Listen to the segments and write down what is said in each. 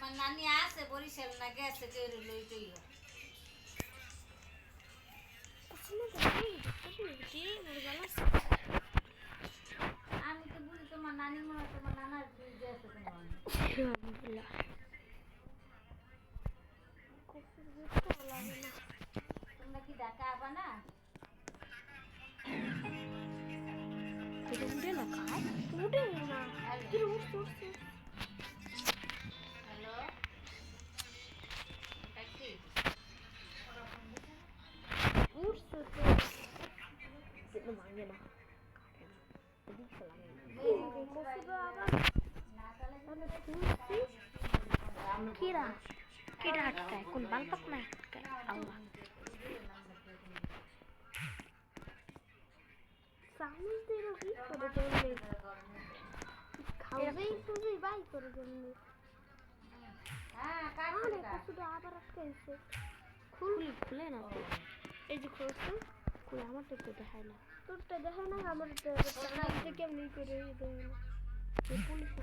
আমার নানি আছে বরিশাল না গেছে কেউ লই টইল আমি তো বুঝি তোমার নানি মনে হয় তোমার নানার ফ্রিজে আছে তোমার আলহামদুলিল্লাহ তোমরা কি ঢাকা আবা না উঠে না খায় উঠে না কি উঠছে হ্যালো ট্যাক্সি উঠছে তো মাঙ্গে না কিরা কিরা আটকায় কোন বালপাক না আটকায় আল্লাহ সামনে তেরো কি করে চলবে খাবেই তুই বাই করে চলবে হ্যাঁ কাট আরে কতটা আবার আটকাইছে খুলে না তো এই যে খুলছে কই আমারটা তো দেখায় না তোরটা দেখায় না আমারটা তো কেমনি করে দেয় না এই পুলিশ তো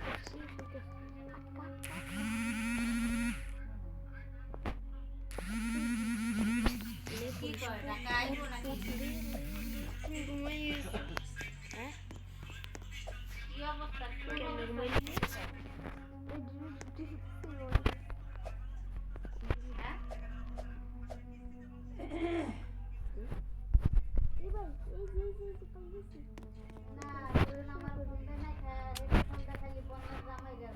কি কয় ঢাকা আইবো নাকি হ্যাঁ কি অবস্থা কেমনে ঘুমাই না ধরুন আমার বন্ধু না এটা ফোনটা খালি বন্ধ জামাই যার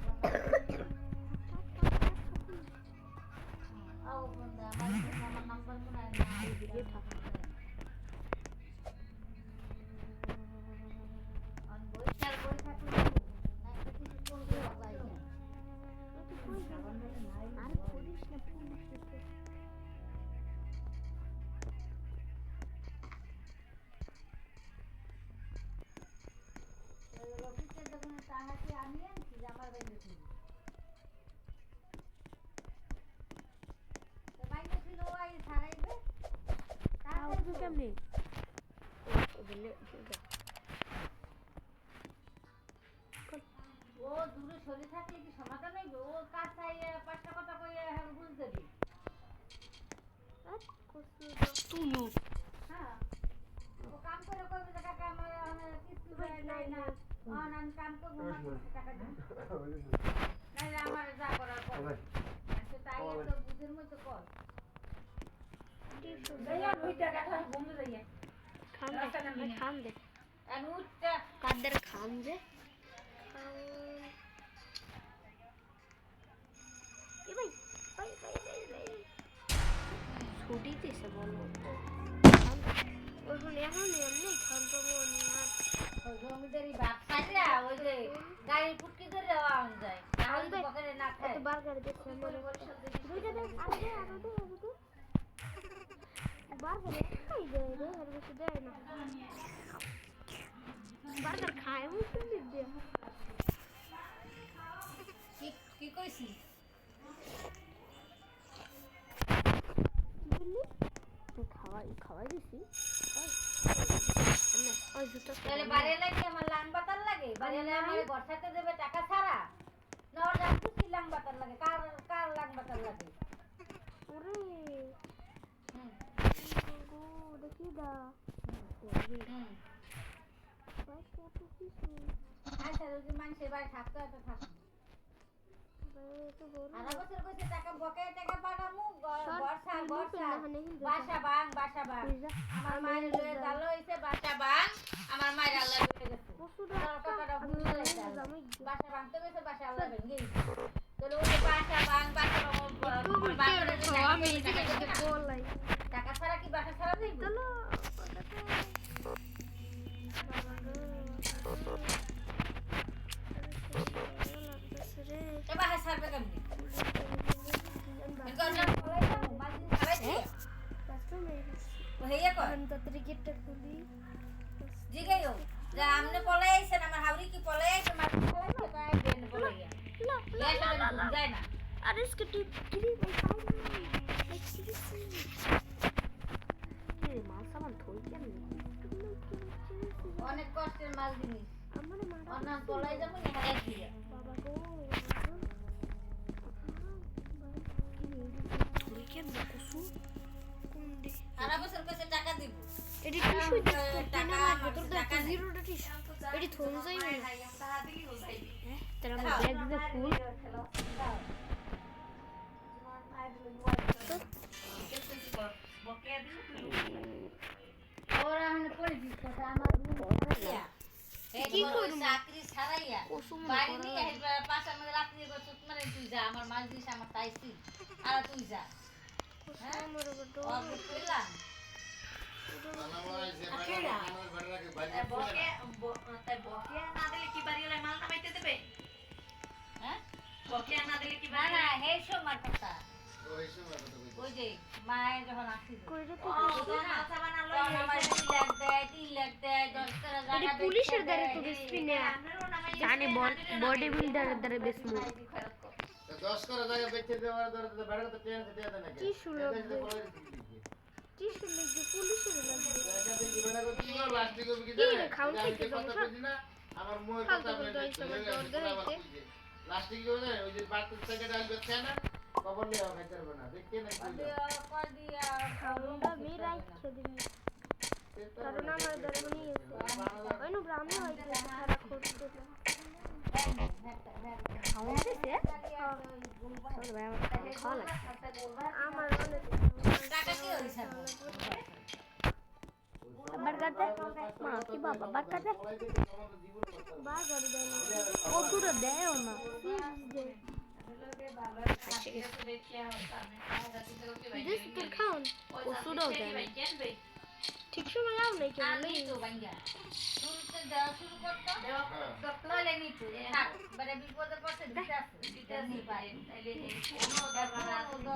আও বন্ধু আমার নাম্বার শোনায় না দিকে থাকা আর বইটার বই থাকলে না একটা কিছু করবে বাবা আর পুলিশ না পুলিশ অফিসের দোকানে টাকাটি আমি আনছি আমার বাইরে ছিল তো বাইরে ছিল ওই ছাড়াইবে তাও তো কেমনে ও দূরে সরে থাকলে কি সমাধান হইবে ও কাছাই পাঁচটা কথা কইয়া বুঝতে দিই তুলু হ্যাঁ ও কাম করে কইবে যে কাকা আমার কিছু নাই না আমি কাম করবো মাত্র টাকা দিন নাইলে আমার যা করার কর আচ্ছা তাই তো বুঝের মতো কর খান দে আর উঠটা কাদের খান যে ছুটি দিছে বলো এখন এমনি খান পাবো ওই জমিদারি বাপ খাইলা ওই যে গাড়ি ফুটকি ধরে আওয়াজ যায় তাহলে পকেটে না খায় তো বার্গার দেখছে মনে দুইটা দেখ আরো দে বার্গার খাই দেয় রে আর কিছু দেয় না বার্গার খায় মুখে দে কি কইছি বললি খাওয়াই দিছি ওই জুতো তাহলে বাড়ি লাগে আমার লাং বাতার লাগে বাড়ি লাগে আমার বর্ষাতে দেবে টাকা ছাড়া না ওর জানতো কি লাং বাতার লাগে কার লাং বাতার লাগে ওরে গো দেখি দা ভাই কত কিছু আচ্ছা যদি মানুষের বাড়ি থাকতো এত থাকতো তো বড় আর বছর কইছে টাকা বকেয়া টাকা পাঠামু বর্ষা বাসা বাসা বাং আমার মায়ের লয়ে জালো হইছে বাসা বাং আমার মায়ের আল্লাহ লয়ে গেছে কথাটা বুঝতে বাসা বাং তো গেছে বাসা আল্লাহ ভেঙে গেছে তাহলে ওই বাসা বাং আমি বলাই টাকা ছাড়া কি বাসা ছাড়া যাইব চলো এ বাসা ছাড়বে কেমনি গন্ডা পলাই যাবো মাঝে খালাই দিয়ে হইয়া কর ক্রিকেটটা খুলি জিগাইও যে আমনে পলাই আইছেন আমার হাওড়ি কি পলাই আইছে মাঝে খালাই না তাই বেন পলাইয়া যায় না अरे इसके टीवी में खाओ ये माल सामान थोड़ी क्या नहीं অনেক কষ্টের মাল জিনিস हमारे माँ অন্য পলাই যাবো না হারাই দিয়া बाबा को এটি টিস্যু দিতে টাকা লাগবে তোর তো 0টা টিস্যু এটি থন যাই না তার আমার ব্যাগ দিতে ফুল ওরা মানে পলিটিক্স কথা আমার কি করব চাকরি ছাড়াইয়া বাড়ি নিয়ে আসবে পাশে আমাদের রাত্রি বছর মানে তুই যা আমার মাল দিস আমার তাইছি আর তুই যা হ্যাঁ আমার বড় মায়ের যখন আসছিল পুলিশের দ্বারা তো বেশি না জানি বডি বিল্ডারের দ্বারা বেশি 10 করে জায়গা বেচে দেওয়ার দরে তো ভাড়া তো ট্রেন থেকে দেন নাকি কি শুনলো কি শুনলো যে পুলিশের লাগবে জায়গা থেকে ভাড়া করতে লাস্টিক হবে কি কি খাউন থেকে না আমার মোর কথা আপনি লাস্টিক কি হবে ওই যে বাত থেকে ডাল বেচছে না খবর নিয়ে খাইতে পারবে না দেখতে না খাউনটা আমি রাইখে দিই কারণ আমার দ্বারা নিয়ে গেছে ওই নো ব্রাহ্মণ হইছে সারা করতে খাওয়া দিছে চল ভাই আমার খাওয়া লাগে আমার অনেক টাকা কি হইছে বারগাতে মা কি বাবা বারগাতে বারগার দেয় ও পুরো দেয় না দিস তোর খাওন ও সুডো দেয় ঠিক সময় লাও নাই কেন আমি তো ভাঙ্গা শুরুতে দেওয়া শুরু করতো নলে নিতো থাক মানে বিপদে পড়ছে দিতে আসি পাই তাইলে কোনো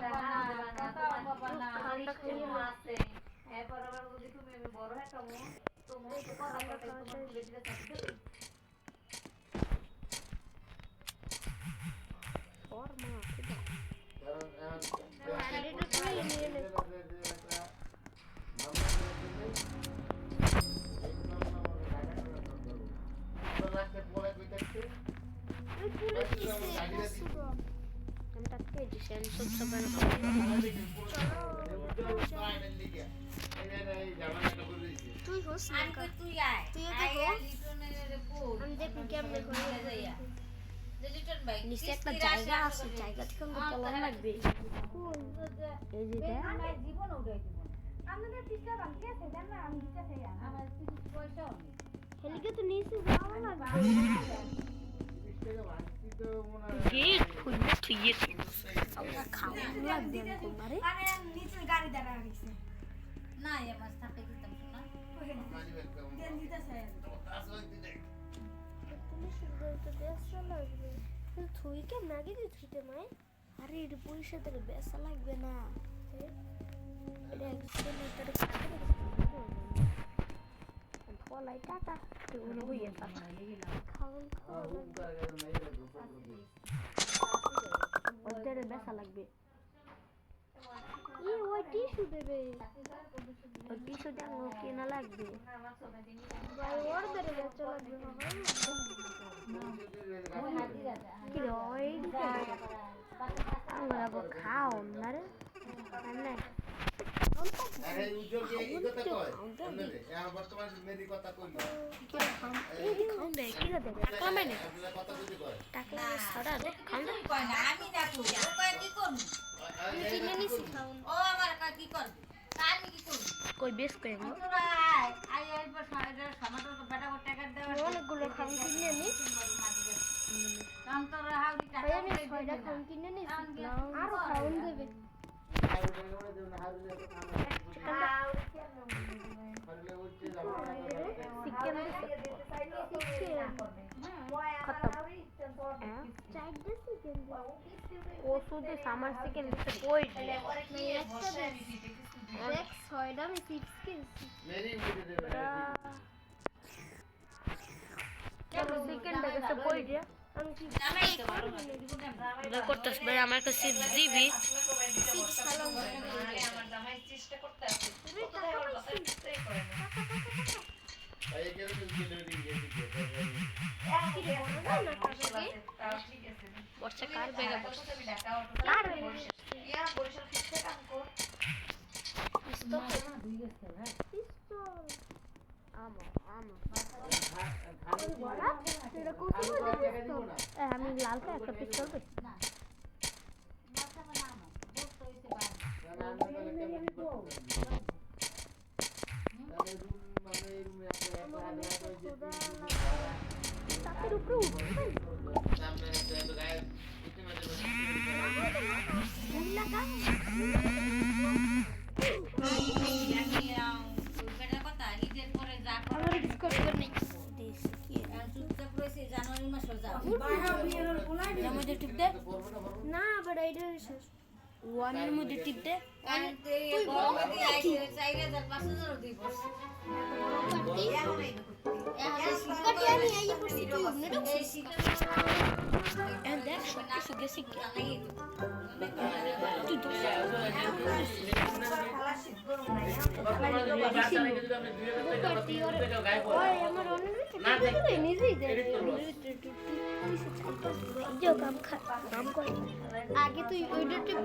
খাওনটা খাইয়ে আছে এরপর আবার যদি তুমি আমি বড় হয়ে কামো তুমি তো কথা বলতে তোমার তুলে দিতে থাকবে और मां की बात তুই হোস না তুই আয় তুই তো আয় হো লিটনের রিপোর্ট আমি দেখি কেমনে করে যাইয়া যে লিটন ভাই নিচে একটা জায়গা আছে জায়গা থেকে আমাকে পলান লাগবে এই যে দেখ আমার জীবন উড়াই দিব আমাদের টিস্টা ভাঙতে আছে জান না আমি দিতে চাই আমার কিছু পয়সা নেই হেলিকে তো নিচে যাওয়া লাগবে গেট খুলবে থুইয়ে আমরা খাওয়া লাগবে আমারে আরে নিচে গাড়ি দাঁড়া রাখিস না আমার সাথে দিতাম না দেন দিতেছে তুমি শুরু তো বেসা লাগবে তুই কে নাকি দিতে মাই আরে এর পয়সা তোর বেসা লাগবে না এটা একদম তোর কাছে ফলাই টাটা তুই ওনো হইয়া খাওন খাওন ওদের বেসা লাগবে ই ওই টিস্যু দেবে ওই টিস্যু দেন কেনা লাগবে ভাই ওদের বেচা লাগবে কি রে ওই আমরা খাও না রে না আরে উজ্জ্বল কি এই কথা কয় শুনলে এখন বর্তমান মেরি কথা কইলো কি খাম এই খাম দে কি দে টাকা মানে কথা কইতে কয় টাকা সারা দে খাম দে কয় না আমি না তুই ও কয় কি করব কিনে নিছি খাউন ও আমার কয় কি করব আমি কি করব কই বেশ কই গো তোরা আই আইবার সমাজের বেটা বড় টাকা দেওয়া অনেকগুলো খাম কিনে নি কারণ তোরা হাউরি টাকা ভাই আমি ছয়টা খাম কিনে নিছি আরো খাউন দেবে চিকেন ওষুধ আমার চিকেন দিতে কই দেখ ছয়টা আমি চিপস কিনছি চিকেনটা কাছে কই যে আমি করতেছ ভাই আমার কাছে চিপস দিবি চিপস খালাম আমার জামাই চেষ্টা করতে আছে তুই তো এই যে তুমি ডেলিভারি দিয়েছি কি রে বলো না ঠিক আছে বর্ষা কার বেগা তুমি ঢাকা অটো কার ইয়া বরিশাল কিসে কাম কর ইস্তো আমি লালটা একটা পিস্তল পেয়েছি না মাথা বানানো বলতে হইছে বাইরে তাদের উপরে উঠবে কথা ঈদের পরে যা আমার করে ডিসকাউন্ট করে নেই চুপচাপ রয়েছে জানুয়ারি মাসে যাও মধ্যে টিপ দে না বাট এইটা ওয়ানের মধ্যে টিপ দে তুই গরমে দিয়ে আইছে 4500 দিব কাটি আমি এই পড়ছি তুই উনি ঢুকছিস এন্ড দেখ সব কিছু গেছে কি তুই তো ওই আমার অনেক নিজেই দে কাম করে আগে তুই ওইটা টিপ